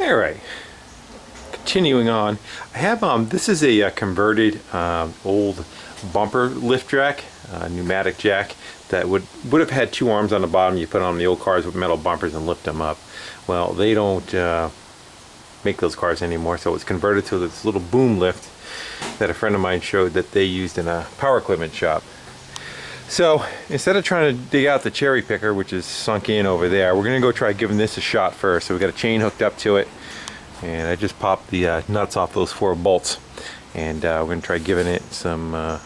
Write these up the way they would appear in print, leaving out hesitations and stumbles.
Alright, continuing on. I have, this is a converted old bumper lift jack, pneumatic jack that would have had two arms on the bottom. You put on the old cars with metal bumpers and lift them up. Well, they don't make those cars anymore, so it's converted to this little boom lift that a friend of mine showed that they used in a power equipment shop. So instead of trying to dig out the cherry picker, which is sunk in over there, we're going to go try giving this a shot first. So we've got a chain hooked up to it, and I just popped the nuts off those 4 bolts, and we're going to try giving it some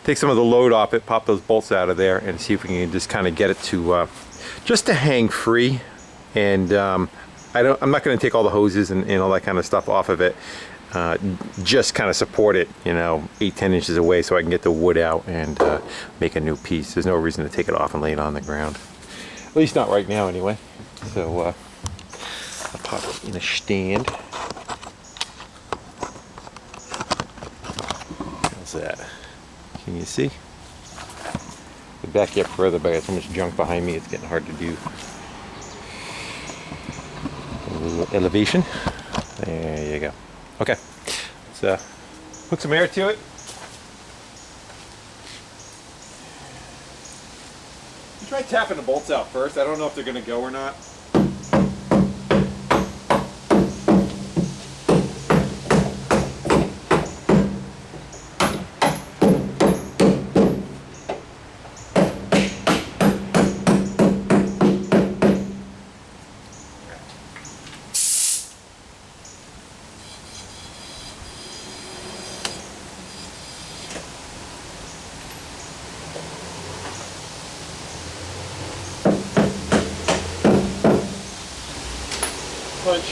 take some of the load off it, pop those bolts out of there, and see if we can just kind of get it to just to hang free. And I'm not going to take all the hoses and all that kind of stuff off of it. Just kind of support it, you know, 8-10 inches away, so I can get the wood out and make a new piece. There's no reason to take it off and lay it on the ground, at least not right now anyway. So I'll pop it in a stand. How's that? Can you see? I'll back you up further, but I got so much junk behind me, it's getting hard to do. A little elevation. There you go. Okay, let's hook some air to it. Try tapping the bolts out first. I don't know if they're going to go or not. Punch.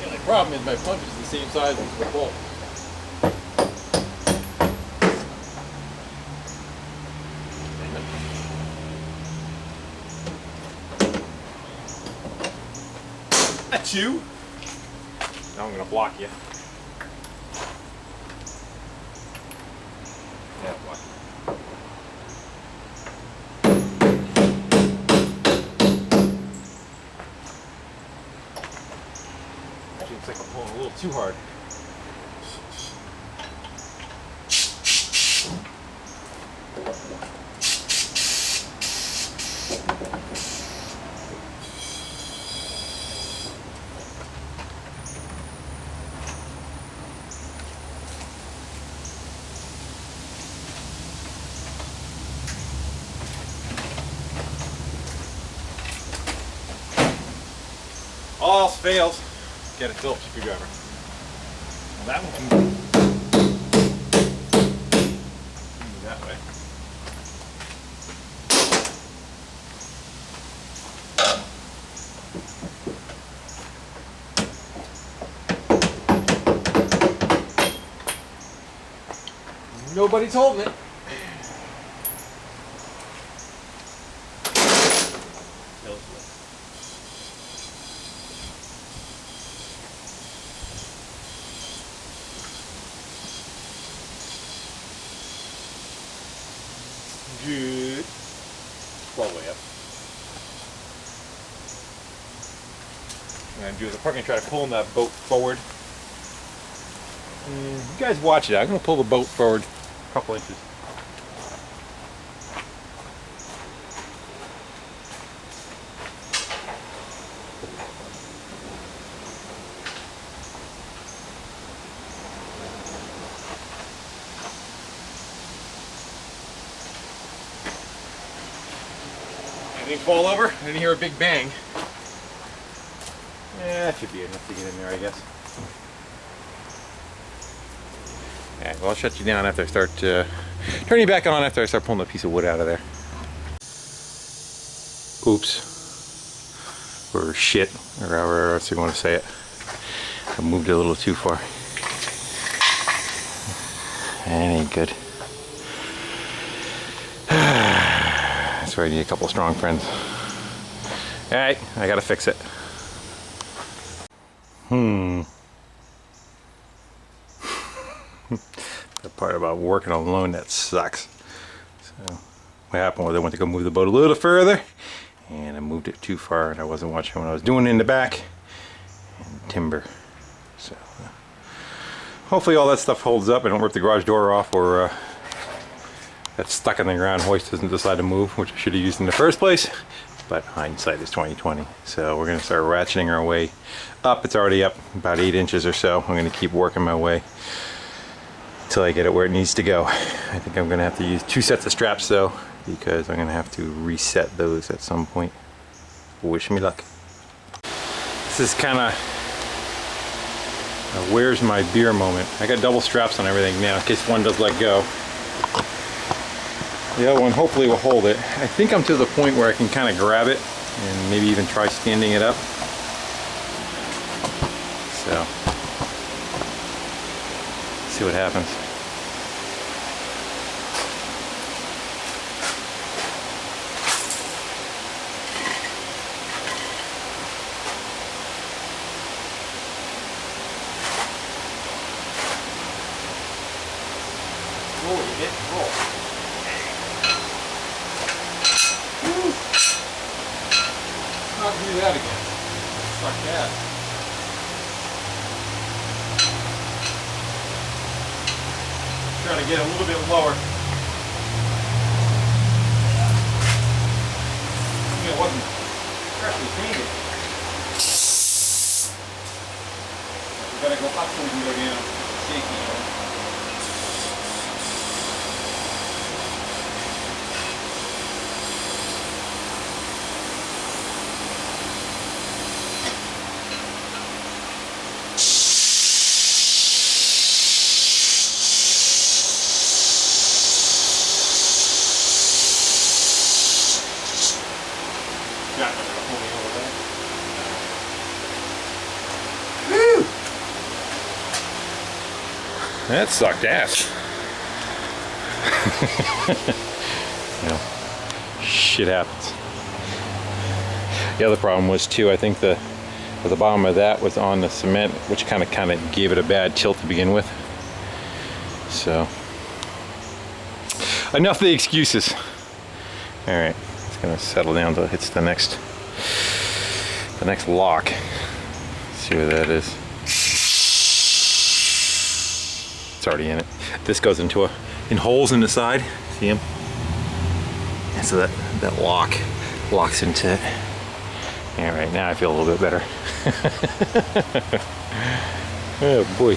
The only problem is my punch is the same size as the bolt. That's you. Now I'm going to block you. Yeah, block you. Looks like I'm pulling a little too hard. All else fails, get a Phillips screwdriver. Well, that one can move that way. Nobody's holding it. Good. All the way up. What I'm going to do is I'm probably going to try to pull that boat forward. And you guys watch it. I'm going to pull the boat forward a couple inches. Anything fall over? I didn't hear a big bang. Yeah, that should be enough to get in there, I guess. Alright, well, I'll shut you down after I start turn you back on after I start pulling a piece of wood out of there. Oops. Or shit, or however else you want to say it. I moved it a little too far. That ain't good. That's where I need a couple strong friends. Alright, I gotta fix it. The part about working alone, that sucks. So So what happened was I went to go move the boat a little further, and I moved it too far, and I wasn't watching what I was doing in the back. And timber. So hopefully all that stuff holds up. I don't rip the garage door off, or that stuck in the ground hoist doesn't decide to move, which I should have used in the first place. But hindsight is 20/20. So we're going to start ratcheting our way up. It's already up about 8 inches or so. I'm going to keep working my way until I get it where it needs to go. I think I'm going to have to use 2 sets of straps though, because I'm going to have to reset those at some point. Wish me luck. This is kind of a where's my beer moment. I got double straps on everything now in case one does let go. The other one hopefully will hold it. I think I'm to the point where I can kind of grab it and maybe even try standing it up. So, see what happens. Roll it, hit, roll. Not do that again. Fuck that. Try to get a little bit lower. It wasn't freshly painted. We gotta go up so we can go down. Shaky. That sucked ass. You know, shit happens. The other problem was too, I think the bottom of that was on the cement, which kind of gave it a bad tilt to begin with. So enough of the excuses. All right, it's gonna settle down till it hits the next lock. Let's see where that is. It's already in it. This goes in holes in the side. See them? And so that locks into it. All right, now I feel a little bit better. Oh boy.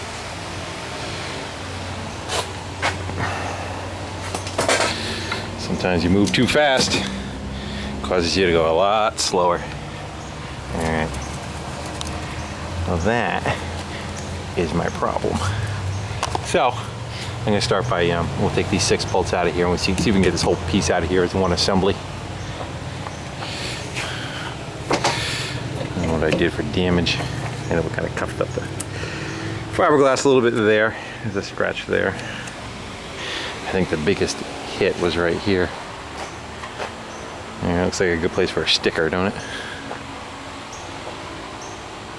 Sometimes you move too fast. It causes you to go a lot slower. All right. Well, that is my problem. So I'm going to start by, we'll take these 6 bolts out of here and we'll see if we can get this whole piece out of here as one assembly. And what I did for damage, and we kind of cuffed up the fiberglass a little bit there. There's a scratch there. I think the biggest hit was right here. Yeah, looks like a good place for a sticker, don't it?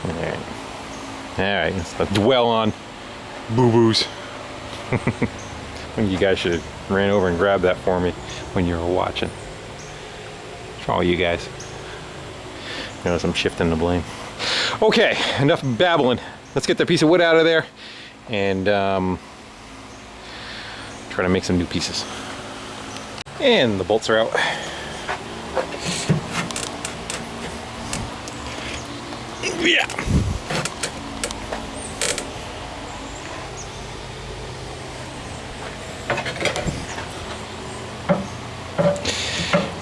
Alright. Alright, let's not dwell on boo-boos. You guys should have ran over and grabbed that for me when you were watching. What's wrong with you guys? Notice I'm shifting the blame. Okay, enough babbling. Let's get the piece of wood out of there and try to make some new pieces. And the bolts are out. Yeah.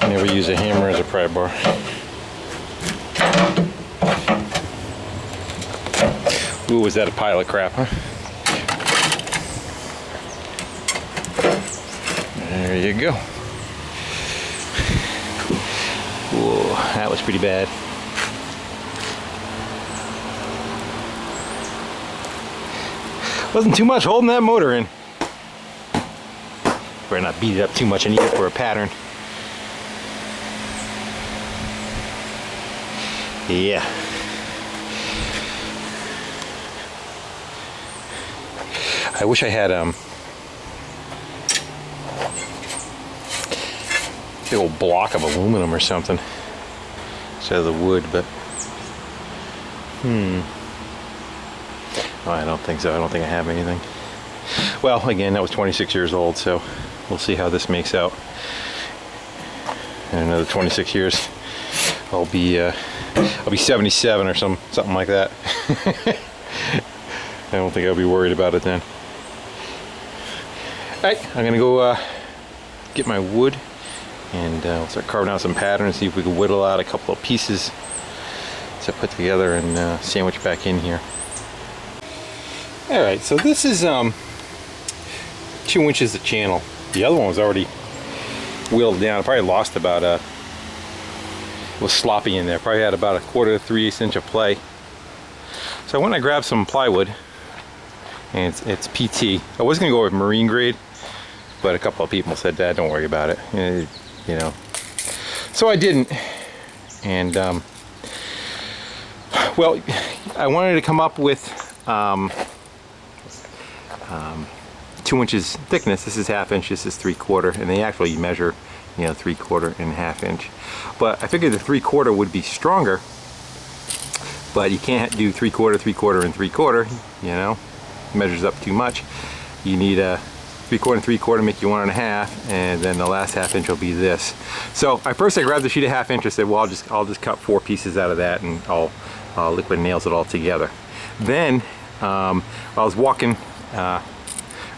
Never use a hammer as a pry bar. Ooh, was that a pile of crap, huh? There you go. Whoa, that was pretty bad. Wasn't too much holding that motor in. Better not beat it up too much. I need it for a pattern. Yeah. I wish I had big old block of aluminum or something instead of the wood, but oh, I don't think so. I don't think I have anything. Well, again, that was 26 years old, so we'll see how this makes out. In another 26 years, I'll be 77 or something like that. I don't think I'll be worried about it then. All right, I'm gonna go get my wood and we'll start carving out some patterns, see if we can whittle out a couple of pieces to put together and sandwich back in here. All right, so this is 2 inches of channel. The other one was already whittled down. I probably lost about it was sloppy in there. Probably had about 1/4 to 3/8 inch of play. So I went and grabbed some plywood, and it's PT. I was gonna go with marine grade, but a couple of people said, "Dad, don't worry about it," you know. So I didn't, and well, I wanted to come up with 2 inches thickness. This is 1/2 inch, this is 3/4, and they actually measure, 3/4 and 1/2 inch. But I figured the 3/4 would be stronger, but you can't do 3/4, 3/4, and 3/4, it measures up too much. You need a 3/4 and 3/4 make you 1.5, and then the last 1/2 inch will be this. So I grabbed the sheet of 1/2 inch and said, well, I'll just cut 4 pieces out of that, and I'll liquid nails it all together. Then I was walking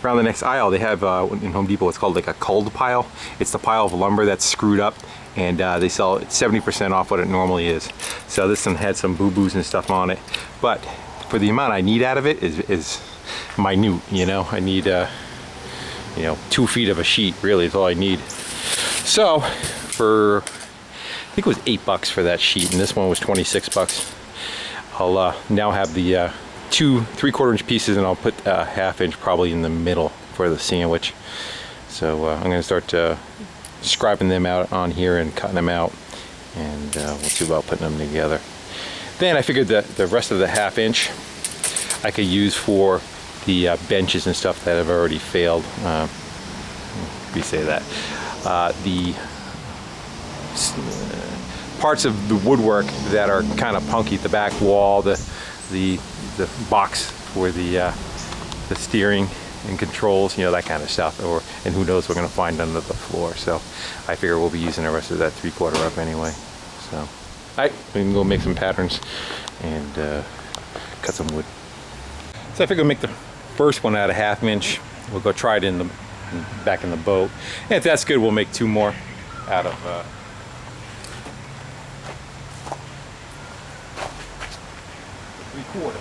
around the next aisle. They have in Home Depot, it's called like a culled pile. It's the pile of lumber that's screwed up, and they sell it 70% off what it normally is. So this one had some boo-boos and stuff on it, but for the amount I need out of it is minute. I need 2 feet of a sheet, really is all I need. So for, I think it was $8 for that sheet, and this one was $26. I'll now have the 2 3/4 inch pieces, and I'll put 1/2 inch probably in the middle for the sandwich. So I'm going to start scribing them out on here and cutting them out, and we'll see about putting them together. Then I figured that the rest of the 1/2 inch I could use for the benches and stuff that have already failed. We say that the parts of the woodwork that are kind of punky, the back wall, the box for the steering and controls, that kind of stuff, and who knows, we're going to find under the floor. So I figure we'll be using the rest of that 3/4 up anyway. So all right, we can go make some patterns and cut some wood. So I figure we'll make the first one out of 1/2 inch. We'll go try it back in the boat, and if that's good, we'll make 2 more out of 3/4.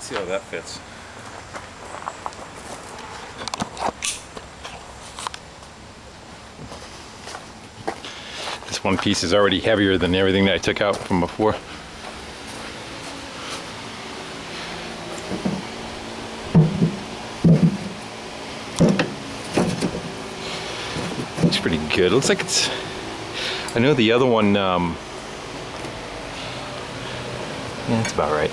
See how that fits. This one piece is already heavier than everything that I took out from before. Looks pretty good. It looks like it's, I know the other one, yeah, that's about right.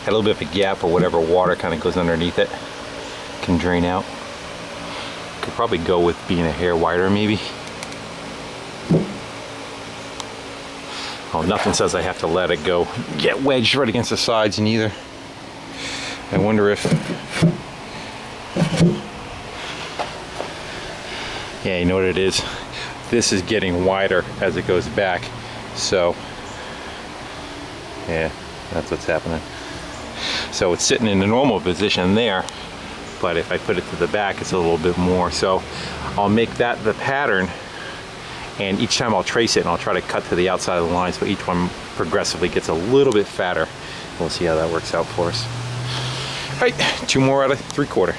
Had a little bit of a gap, or whatever water kind of goes underneath it can drain out. Could probably go with being a hair wider, maybe. Oh, nothing says I have to let it go get wedged right against the sides neither. I wonder if, yeah, you know what it is. this is getting wider as it goes back. So yeah, that's what's happening. So it's sitting in the normal position there, but if I put it to the back, it's a little bit more. So I'll make that the pattern, and each time I'll trace it and I'll try to cut to the outside of the line, so each one progressively gets a little bit fatter. We'll see how that works out for us. All right, 2 more out of 3/4.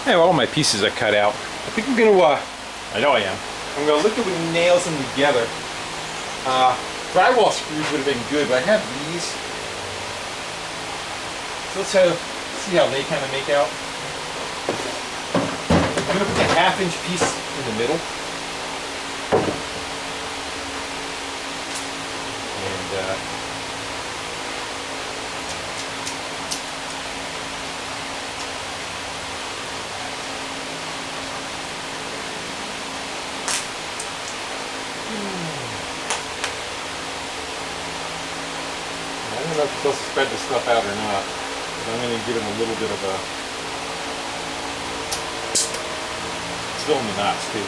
Hey, all my pieces are cut out. I think I'm gonna, I know I am. I'm gonna look at when he nails them together. Drywall screws would have been good, but I have these. So let's see how they kind of make out. I'm gonna put the 1/2-inch piece in the middle. And I don't know if you're supposed to spread this stuff out or not, but I'm going to give him a little bit of a... It's filling the knots too.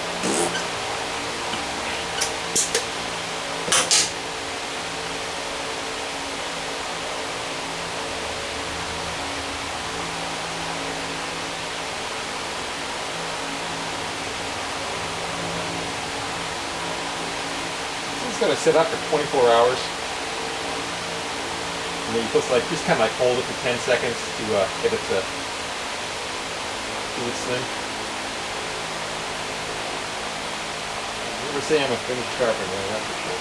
This is going to sit up for 24 hours. And then you're supposed to just kind of hold it for 10 seconds to get it to its thing. Never say I'm a finished carpenter, that's for sure.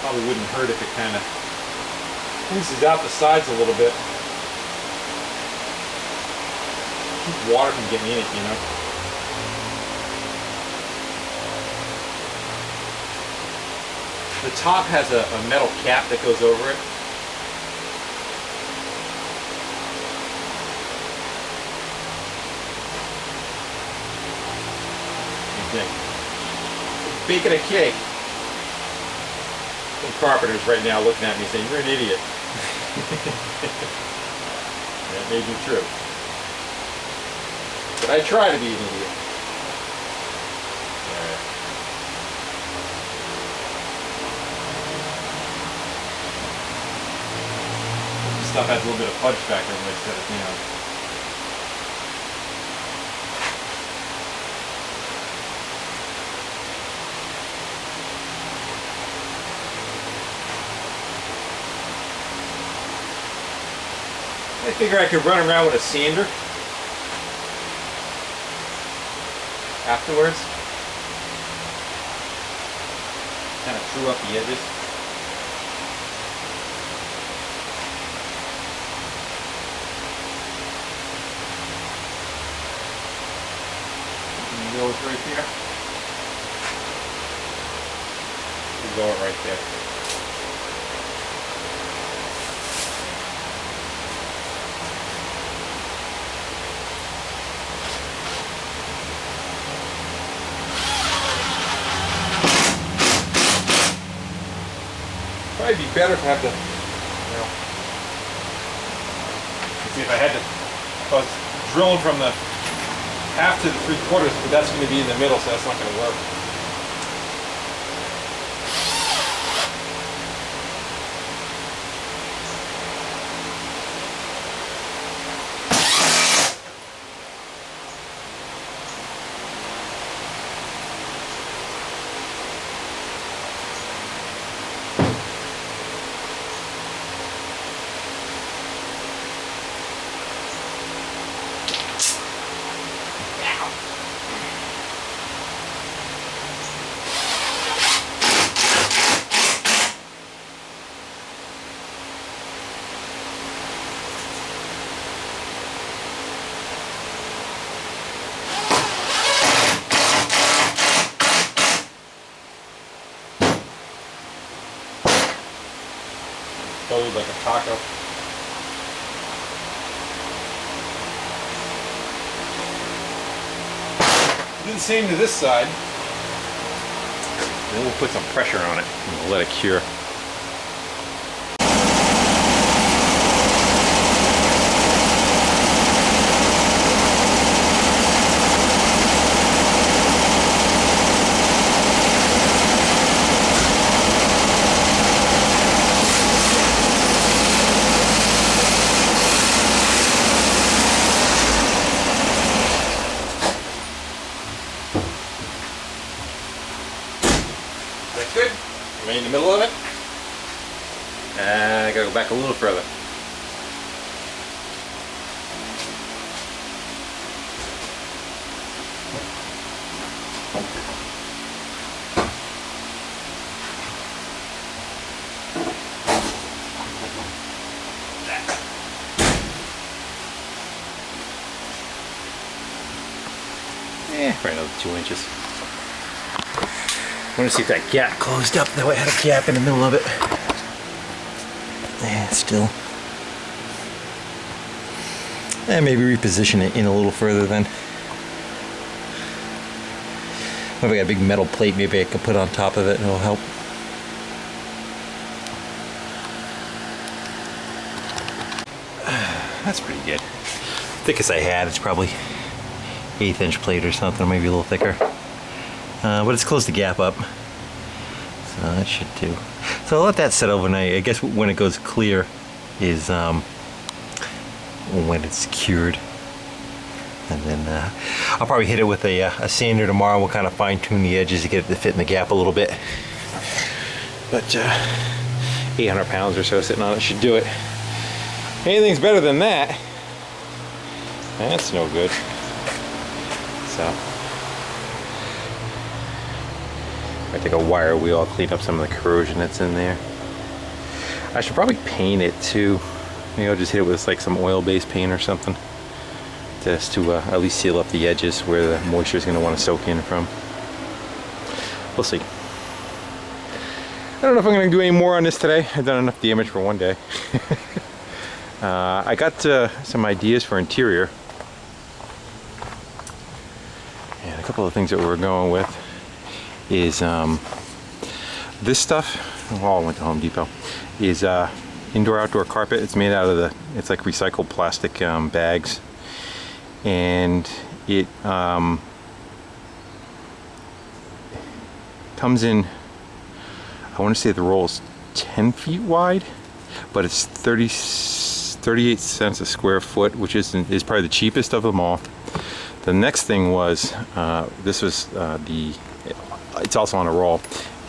Probably wouldn't hurt if it kind of squeezes out the sides a little bit. Keep water from getting in it, you know. The top has a metal cap that goes over it. What do you think? Baking a cake. Some carpenters right now looking at me saying, "You're an idiot." That may be true. But I try to be an idiot. Alright. This stuff has a little bit of fudge factor when I set it down. I figure I could run around with a sander afterwards. Kind of true up the edges. You go right there. You go right there. Probably be better if I have to, see if I had to, if I was drilling from the 1/2 to the 3/4, but that's going to be in the middle, so that's not going to work. Fold like a taco. Do the same to this side. then we'll put some pressure on it and we'll let it cure. That's good. Am I in the middle of it? I gotta go back a little further. Probably another 2 inches. I want to see if that gap closed up. That way I had a gap in the middle of it. Yeah, still. And maybe reposition it in a little further then. If I got a big metal plate, maybe I could put on top of it and it'll help. That's pretty good. Thickest I had, it's probably 1/8 inch plate or something, maybe a little thicker. But it's closed the gap up, so that should do. So I'll let that set overnight. I guess when it goes clear is when it's cured, and then I'll probably hit it with a sander tomorrow. We'll kind of fine tune the edges to get it to fit in the gap a little bit. But 800 pounds or so sitting on it should do it. Anything's better than that. That's no good. So I take a wire wheel, I'll clean up some of the corrosion that's in there. I should probably paint it too. Maybe I'll just hit it with like some oil-based paint or something, just to at least seal up the edges where the moisture is going to want to soak in from. We'll see. I don't know if I'm going to do any more on this today. I've done enough damage for one day. I got some ideas for interior. And a couple of things that we're going with is this stuff. Well, I went to Home Depot. Is indoor-outdoor carpet. It's made out of it's like recycled plastic bags, and it comes in. I want to say the roll is 10 feet wide, but it's 38 cents a square foot, which is probably the cheapest of them all. The next thing was this was it's also on a roll,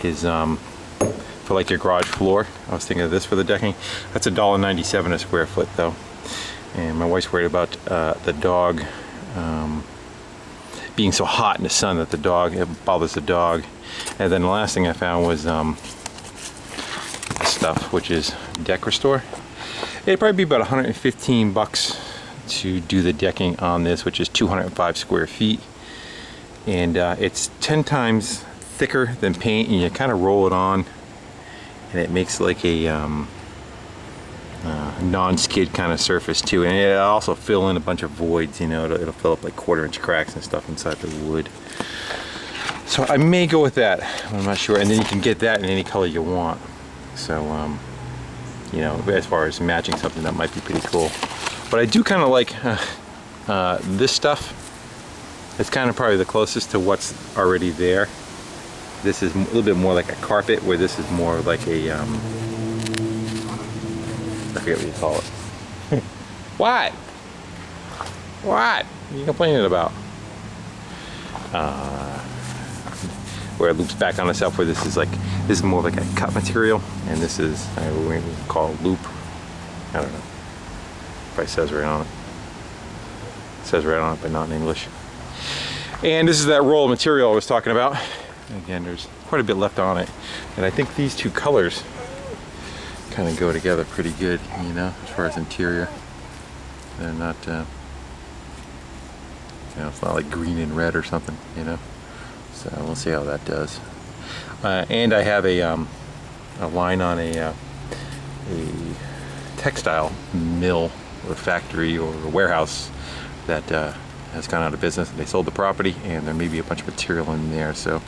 is for like your garage floor. I was thinking of this for the decking. That's $1.97 a square foot though, and my wife's worried about the dog being so hot in the sun that it bothers the dog. And then the last thing I found was this stuff, which is Deck Restore. It'd probably be about 115 bucks to do the decking on this, which is 205 square feet, and it's 10 times thicker than paint, and you kind of roll it on and it makes like a non-skid kind of surface too, and it'll also fill in a bunch of voids, you know. It'll fill up like 1/4 inch cracks and stuff inside the wood. So I may go with that, I'm not sure. And then you can get that in any color you want, so you know, as far as matching something, that might be pretty cool. But I do kind of like this stuff. It's kind of probably the closest to what's already there. This is a little bit more like a carpet, where this is more like a I forget what you call it. What? What are you complaining about? Where it loops back on itself, where this is more like a cut material, and this is what we call loop. I don't know. Probably says right on it. It says right on it, but not in English. And this is that roll of material I was talking about. Again, there's quite a bit left on it, and I think these two colors kind of go together pretty good, you know, as far as interior. They're not, you know, it's not like green and red or something, you know. So we'll see how that does. And I have a line on a textile mill or factory or warehouse that has gone out of business. They sold the property, and there may be a bunch of material in there. So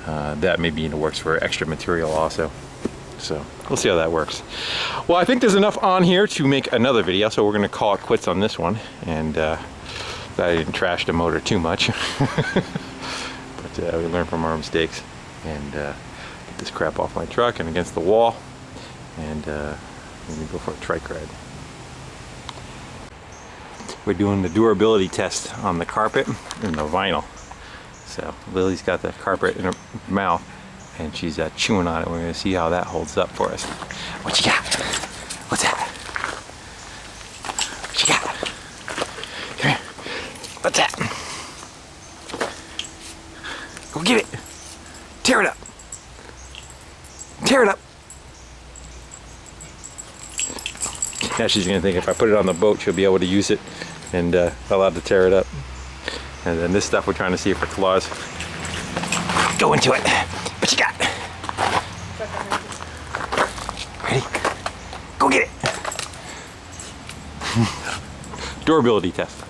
that may be in the works for extra material also. So we'll see how that works. Well, I think there's enough on here to make another video, so we're going to call it quits on this one. And I didn't trash the motor too much. But we learn from our mistakes. And get this crap off my truck and against the wall. And maybe go for a trike ride. We're doing the durability test on the carpet and the vinyl. So Lily's got the carpet in her mouth and she's chewing on it. We're going to see how that holds up for us. What you got? What's that? What you got? Come here. What's that? Go get it. Tear it up. Tear it up. Now she's going to think if I put it on the boat, she'll be able to use it and allowed to tear it up. And then this stuff we're trying to see if it claws. Go into it. What you got? Ready? Go get it. Durability test.